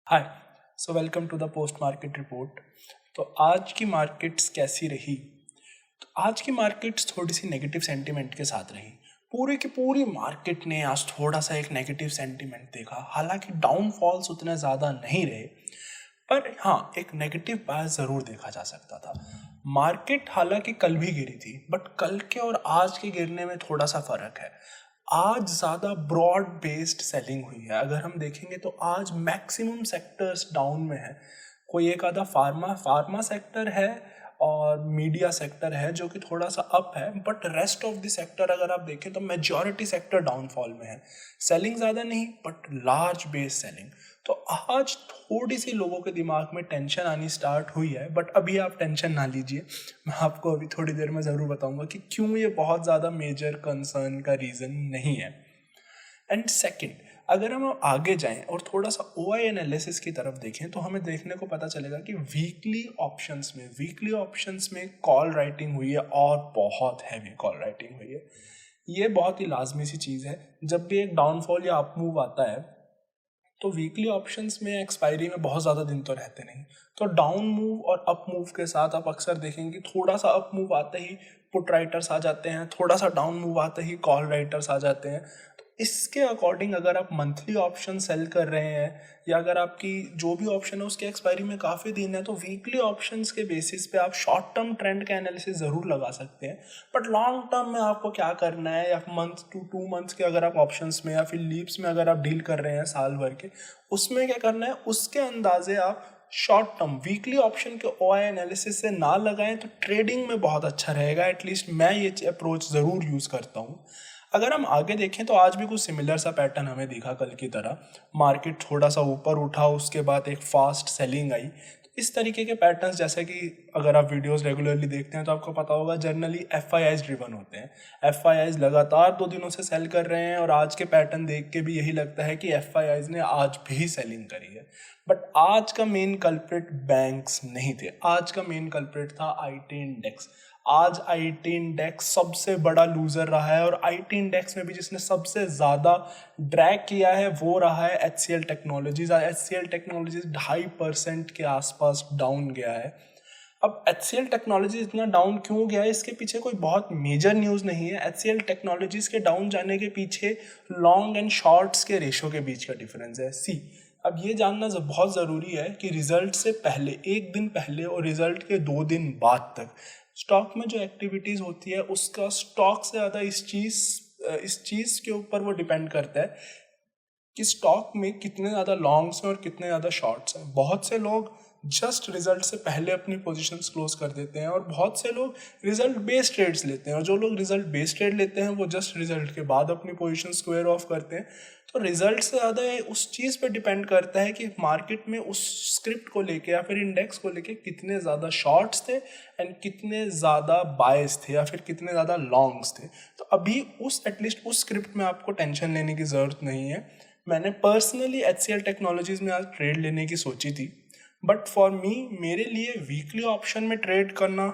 Hi. Welcome to the post market report. तो आज की मार्केट्स कैसी रही? तो आज की मार्केट्स थोड़ी सी नेगेटिव सेंटीमेंट के साथ रही। पूरी की पूरी मार्केट ने आज थोड़ा सा एक नेगेटिव सेंटीमेंट देखा। हालांकि डाउनफॉल्स उतने ज़्यादा नहीं रहे, पर हाँ, एक नेगेटिव बायस ज़रूर देखा जा सकता था। मार्केट हालांकि कल भी गिरी थी, बट कल के और आज के गिरने में थोड़ा सा फ़र्क है। आज ज़्यादा ब्रॉड बेस्ड सेलिंग हुई है। अगर हम देखेंगे तो आज मैक्सिमम सेक्टर्स डाउन में है। कोई एक आधा फार्मा सेक्टर है और मीडिया सेक्टर है जो कि थोड़ा सा अप है, but rest of the sector अगर आप देखें तो मेजॉरिटी सेक्टर डाउनफॉल में है। सेलिंग ज़्यादा नहीं, बट लार्ज बेस सेलिंग। तो आज थोड़ी सी लोगों के दिमाग में टेंशन आनी स्टार्ट हुई है, बट अभी आप टेंशन ना लीजिए। मैं आपको अभी थोड़ी देर में ज़रूर बताऊंगा कि क्यों ये बहुत ज़्यादा मेजर कंसर्न का रीज़न नहीं है। एंड सेकंड, अगर हम आगे जाएं और थोड़ा सा OI एनालिसिस की तरफ देखें तो हमें देखने को पता चलेगा कि वीकली ऑप्शंस में कॉल राइटिंग हुई है और बहुत हैवी कॉल राइटिंग हुई है। ये बहुत ही लाजमी सी चीज़ है। जब भी एक डाउनफॉल या अप मूव आता है तो वीकली ऑप्शंस में एक्सपायरी में बहुत ज़्यादा दिन तो रहते नहीं। तो डाउन मूव और अप मूव के साथ आप अक्सर देखेंगे थोड़ा सा अप मूव आते ही पुट राइटर्स आ जाते हैं, थोड़ा सा डाउन मूव आते ही कॉल राइटर्स आ जाते हैं। तो इसके अकॉर्डिंग अगर आप मंथली ऑप्शन सेल कर रहे हैं या अगर आपकी जो भी ऑप्शन है उसके एक्सपायरी में काफ़ी दिन है, तो वीकली ऑप्शंस के बेसिस पे आप शॉर्ट टर्म ट्रेंड का एनालिसिस ज़रूर लगा सकते हैं। बट लॉन्ग टर्म में आपको क्या करना है, या मंथ टू 2 मंथ्स के अगर आप ऑप्शंस में या फिर लीप्स में अगर आप डील कर रहे हैं साल भर के, उसमें क्या करना है, उसके अंदाजे आप शॉर्ट टर्म वीकली ऑप्शन के OI एनालिसिस से ना लगाएं तो ट्रेडिंग में बहुत अच्छा रहेगा। एटलीस्ट मैं ये अप्रोच ज़रूर यूज़ करता हूँ। अगर हम आगे देखें तो आज भी कुछ सिमिलर सा पैटर्न हमें दिखा कल की तरह। मार्केट थोड़ा सा ऊपर उठा, उसके बाद एक फास्ट सेलिंग आई। तो इस तरीके के पैटर्न्स, जैसे कि अगर आप वीडियोस रेगुलरली देखते हैं तो आपको पता होगा जनरली FIIs ड्रिवन होते हैं। FIIs लगातार 2 दिनों से सेल कर रहे हैं और आज के पैटर्न देख के भी यही लगता है कि FIIs ने आज भी सेलिंग करी है। बट आज का मेन कल्प्रिट बैंक्स नहीं थे। आज का मेन कल्प्रिट था IT इंडेक्स। आज IT इंडेक्स सबसे बड़ा लूजर रहा है और IT इंडेक्स में भी जिसने सबसे ज़्यादा ड्रैग किया है वो रहा है HCL टेक्नोलॉजीज। HCL टेक्नोलॉजीज 2.5% के आसपास डाउन गया है। अब HCL टेक्नोलॉजी इतना डाउन क्यों गया है, इसके पीछे कोई बहुत मेजर न्यूज़ नहीं है। HCL टेक्नोलॉजीज के डाउन जाने के पीछे लॉन्ग एंड शॉर्ट्स के रेशो के बीच का डिफरेंस है। अब ये जानना बहुत ज़रूरी है कि रिजल्ट से पहले, एक दिन पहले और रिजल्ट के 2 दिन बाद तक स्टॉक में जो एक्टिविटीज़ होती है उसका स्टॉक से ज़्यादा इस चीज़ के ऊपर वो डिपेंड करता है कि स्टॉक में कितने ज़्यादा लॉन्ग्स हैं और कितने ज़्यादा शॉर्ट्स हैं। बहुत से लोग जस्ट रिजल्ट से पहले अपनी पोजीशंस क्लोज कर देते हैं और बहुत से लोग रिजल्ट बेस्ड ट्रेड्स लेते हैं, और जो लोग रिजल्ट बेस्ड ट्रेड लेते हैं वो जस्ट रिजल्ट के बाद अपनी पोजीशन स्क्वायर ऑफ करते हैं। तो रिजल्ट से ज़्यादा उस चीज़ पे डिपेंड करता है कि मार्केट में उस स्क्रिप्ट को लेके या फिर इंडेक्स को लेके कितने ज़्यादा शॉर्ट्स थे एंड कितने ज़्यादा बायस थे या फिर कितने ज़्यादा लॉन्ग्स थे। तो अभी एटलीस्ट उस स्क्रिप्ट में आपको टेंशन लेने की ज़रूरत नहीं है। मैंने पर्सनली HCL टेक्नोलॉजीज में आज ट्रेड लेने की सोची थी, बट फॉर मी, मेरे लिए वीकली ऑप्शन में ट्रेड करना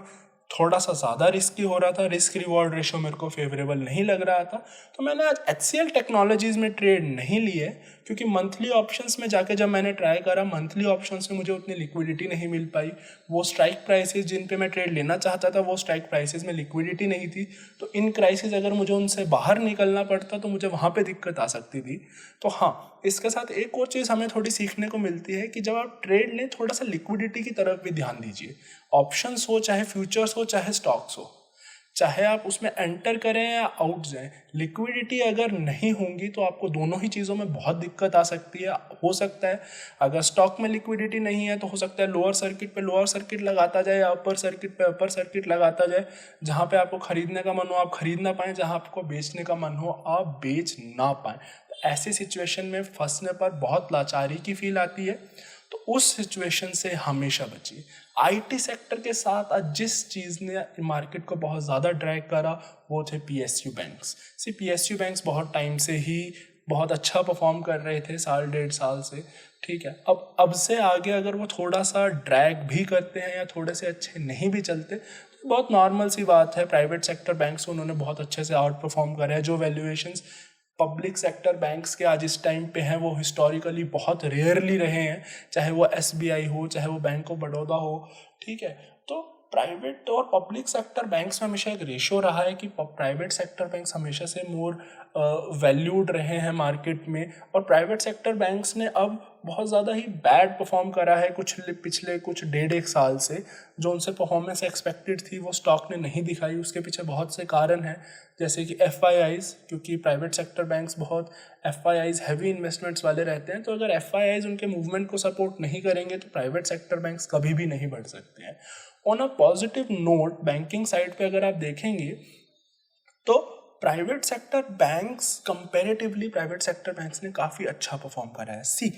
थोड़ा सा ज़्यादा रिस्की हो रहा था। रिस्क रिवॉर्ड रेशो मेरे को फेवरेबल नहीं लग रहा था, तो मैंने आज HCL टेक्नोलॉजीज में ट्रेड नहीं लिए, क्योंकि मंथली ऑप्शंस में जाके जब मैंने ट्राई करा, मंथली ऑप्शंस में मुझे उतनी लिक्विडिटी नहीं मिल पाई। वो स्ट्राइक प्राइसेस जिन पे मैं ट्रेड लेना चाहता था वो स्ट्राइक प्राइसेस में लिक्विडिटी नहीं थी। तो इन क्राइसिस अगर मुझे उनसे बाहर निकलना पड़ता तो मुझे वहाँ पे दिक्कत आ सकती थी। तो हाँ, इसके साथ एक और चीज़ हमें थोड़ी सीखने को मिलती है कि जब आप ट्रेड लें थोड़ा सा लिक्विडिटी की तरफ भी ध्यान दीजिए। ऑप्शंस हो, चाहे फ्यूचर्स हो, चाहे स्टॉक्स हो, चाहे आप उसमें एंटर करें या आउट जाएं, लिक्विडिटी अगर नहीं होंगी तो आपको दोनों ही चीज़ों में बहुत दिक्कत आ सकती है। हो सकता है अगर स्टॉक में लिक्विडिटी नहीं है तो हो सकता है लोअर सर्किट पे लोअर सर्किट लगाता जाए या अपर सर्किट पे अपर सर्किट लगाता जाए। जहाँ पे आपको खरीदने का मन हो आप खरीद ना पाएँ, जहाँ आपको बेचने का मन हो आप बेच ना पाएँ। तो ऐसी सिचुएशन में फंसने पर बहुत लाचारी की फील आती है। तो उस सिचुएशन से हमेशा बचिए। IT सेक्टर के साथ आज जिस चीज़ ने मार्केट को बहुत ज़्यादा ड्रैग करा वो थे PSU बैंक्स। PSU बैंक्स बहुत टाइम से ही बहुत अच्छा परफॉर्म कर रहे थे, 1.5 साल से। ठीक है, अब से आगे अगर वो थोड़ा सा ड्रैग भी करते हैं या थोड़े से अच्छे नहीं भी चलते तो बहुत नॉर्मल सी बात है। प्राइवेट सेक्टर बैंक्स उन्होंने बहुत अच्छे से आउट परफॉर्म करा है। जो वैल्यूएशंस पब्लिक सेक्टर बैंक्स के आज इस टाइम पे हैं वो हिस्टोरिकली बहुत रेयरली रहे हैं, चाहे वो SBI हो, चाहे वो बैंक ऑफ बड़ौदा हो, ठीक है। तो प्राइवेट और पब्लिक सेक्टर बैंक्स में हमेशा एक रेशो रहा है कि प्राइवेट सेक्टर बैंक्स हमेशा से मोर वैल्यूड रहे हैं मार्केट में, और प्राइवेट सेक्टर बैंक्स ने अब बहुत ज़्यादा ही बैड परफॉर्म करा है पिछले कुछ 1.5 साल से। जो उनसे परफॉर्मेंस एक्सपेक्टेड थी वो स्टॉक ने नहीं दिखाई। उसके पीछे बहुत से कारण हैं, जैसे कि FIIs, क्योंकि प्राइवेट सेक्टर बैंक्स बहुत FIIs हैवी इन्वेस्टमेंट्स वाले रहते हैं। तो अगर FIIs उनके मूवमेंट को सपोर्ट नहीं करेंगे तो प्राइवेट सेक्टर बैंक्स कभी भी नहीं बढ़ सकते हैं। On a positive note, banking side पे अगर आप देखेंगे तो प्राइवेट सेक्टर बैंक्स ने काफ़ी अच्छा परफॉर्म करा है।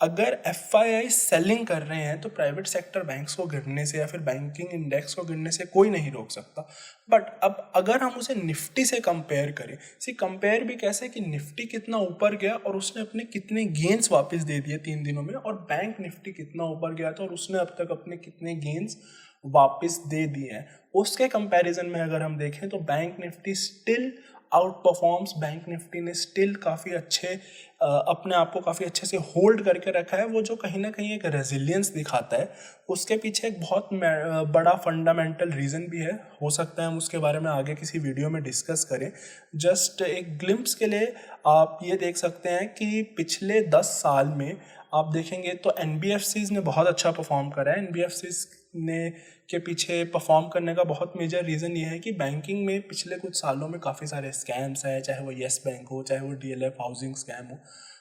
अगर FII सेलिंग कर रहे हैं तो प्राइवेट सेक्टर बैंक्स को गिरने से या फिर बैंकिंग इंडेक्स को गिरने से कोई नहीं रोक सकता। बट अब अगर हम उसे निफ्टी से कंपेयर करें, कंपेयर भी कैसे कि निफ्टी कितना ऊपर गया और उसने अपने कितने गेन्स वापस दे दिए 3 दिनों में, और बैंक निफ्टी कितना ऊपर गया था और उसने अब तक अपने कितने गेन्स वापस दे दिए हैं। उसके कंपैरिजन में अगर हम देखें तो bank Nifty still out performs. Bank Nifty ने स्टिल काफ़ी अच्छे अपने आप को काफ़ी अच्छे से होल्ड करके रखा है, वो जो कहीं ना कहीं एक रेजिलियंस दिखाता है। उसके पीछे एक बहुत बड़ा फंडामेंटल रीज़न भी है, हो सकता है हम उसके बारे में आगे किसी वीडियो में डिस्कस करें। जस्ट एक ग्लिम्प्स के लिए आप ये देख सकते हैं कि पिछले 10 साल में आप देखेंगे तो NBFCs ने बहुत अच्छा परफॉर्म करा है। NBFCs ने के पीछे परफॉर्म करने का बहुत मेजर रीज़न ये है कि बैंकिंग में पिछले कुछ सालों में काफ़ी सारे स्कैम्स हैं, चाहे वो येस बैंक हो, चाहे वो DLF हाउसिंग स्कैम हो।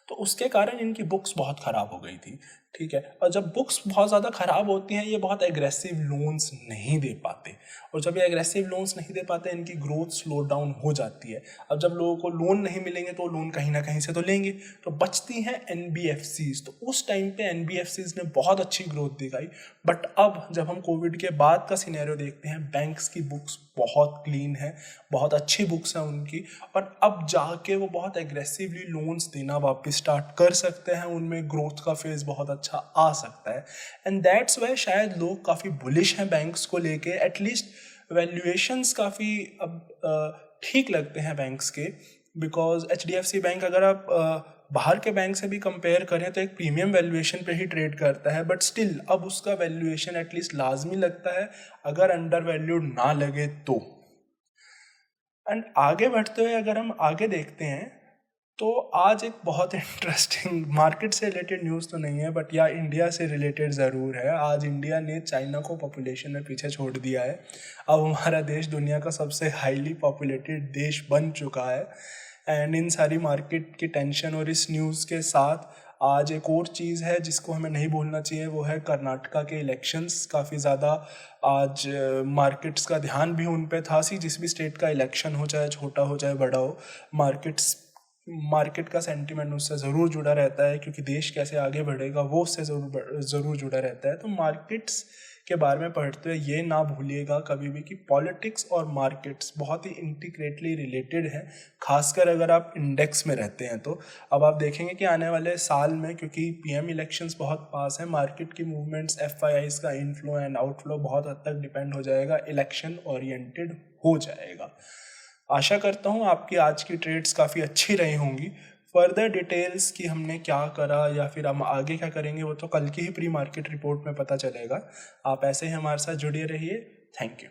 तो उसके कारण इनकी बुक्स बहुत ख़राब हो गई थी, ठीक है। और जब बुक्स बहुत ज़्यादा ख़राब होती हैं, ये बहुत एग्रेसिव लोन्स नहीं दे पाते, और जब ये एग्रेसिव लोन्स नहीं दे पाते इनकी ग्रोथ स्लो डाउन हो जाती है। अब जब लोगों को लोन नहीं मिलेंगे तो लोन कहीं ना कहीं से तो लेंगे, तो बचती हैं NBFCs। तो उस टाइम पे NBFCs ने बहुत अच्छी ग्रोथ दिखाई। बट अब जब हम कोविड के बाद का सिनेरियो देखते हैं, बैंक्स की बुक्स बहुत क्लीन है, बहुत अच्छी बुक्स हैं उनकी, और अब जाके वो बहुत एग्रेसिवली लोन्स देना वापस स्टार्ट कर सकते हैं। उनमें ग्रोथ का फेज बहुत अच्छा आ सकता है, एंड दैट्स वाई शायद लोग काफ़ी बुलिश हैं बैंक्स को लेके। एटलीस्ट वैल्यूएशंस काफ़ी अब ठीक लगते हैं बैंक्स के, बिकॉज HDFC बैंक अगर आप बाहर के बैंक से भी कंपेयर करें तो एक प्रीमियम वैल्यूएशन पे ही ट्रेड करता है, बट स्टिल अब उसका वैल्यूएशन एटलीस्ट लाजमी लगता है, अगर अंडर वैल्यूड ना लगे तो। एंड आगे बढ़ते हुए अगर हम आगे देखते हैं तो आज एक बहुत इंटरेस्टिंग मार्केट से रिलेटेड न्यूज़ तो नहीं है, बट या इंडिया से रिलेटेड ज़रूर है। आज इंडिया ने चाइना को पॉपुलेशन में पीछे छोड़ दिया है। अब हमारा देश दुनिया का सबसे हाईली पॉपुलेटेड देश बन चुका है। एंड इन सारी मार्केट की टेंशन और इस न्यूज़ के साथ आज एक और चीज़ है जिसको हमें नहीं भूलना चाहिए, वो है कर्नाटका के इलेक्शंस। काफ़ी ज़्यादा आज मार्केट्स का ध्यान भी उन पे था। जिस भी स्टेट का इलेक्शन हो, चाहे छोटा हो चाहे बड़ा हो, मार्केट का सेंटीमेंट उससे ज़रूर जुड़ा रहता है, क्योंकि देश कैसे आगे बढ़ेगा वो उससे ज़रूर जुड़ा रहता है। तो मार्केट्स के बारे में पढ़ते हुए ये ना भूलिएगा कभी भी कि पॉलिटिक्स और मार्केट्स बहुत ही इंटीग्रेटली रिलेटेड हैं, खासकर अगर आप इंडेक्स में रहते हैं तो। अब आप देखेंगे कि आने वाले साल में, क्योंकि PM इलेक्शंस बहुत पास हैं, मार्केट की मूवमेंट्स, FIIs का इनफ्लो एंड आउटफ्लो बहुत हद तक डिपेंड हो जाएगा, इलेक्शन ओरिएंटेड हो जाएगा। आशा करता हूँ आपकी आज की ट्रेड्स काफ़ी अच्छी रही होंगी। फर्दर डिटेल्स कि हमने क्या करा या फिर हम आगे क्या करेंगे वो तो कल की ही प्री मार्केट रिपोर्ट में पता चलेगा। आप ऐसे ही हमारे साथ जुड़े रहिए। Thank you.